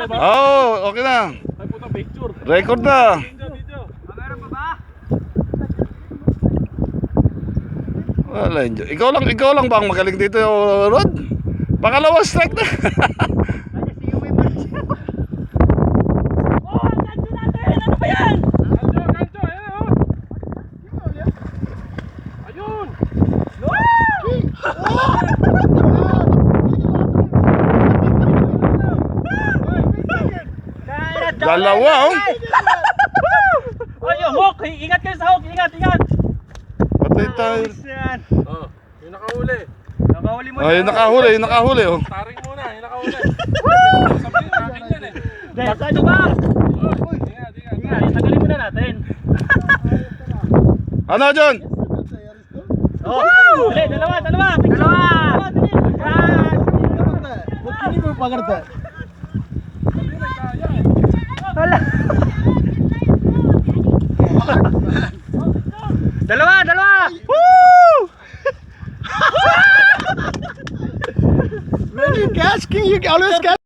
Oo, okay na. Ay puta, picture. Record na. Video. Meron pa ba? Wala, enjoy. Ikaw lang ba ang magaling dito, Rod? Pangalawang strike na. Sige, may pa siya. Oh, ang gancho natin! Ano ba yan? Gancho, ayan oh. Ayun. Dalawa, oh. Oh, yung hook! Ingat kayo sa hook! Ingat! Patay tayo. Yan. Oh, yung nakahuli. Nakahuli mo Oh, yung nakahuli, oh. Taring muna, yung nakahuli. Sabihin, akin yan eh. Ito ba? Oh, ingat. Tagalin muna natin. Ano, John? Oh! Dali, dalawa! Dalawa! Yan! Dalawa! Woo! When you catch, can you always catch?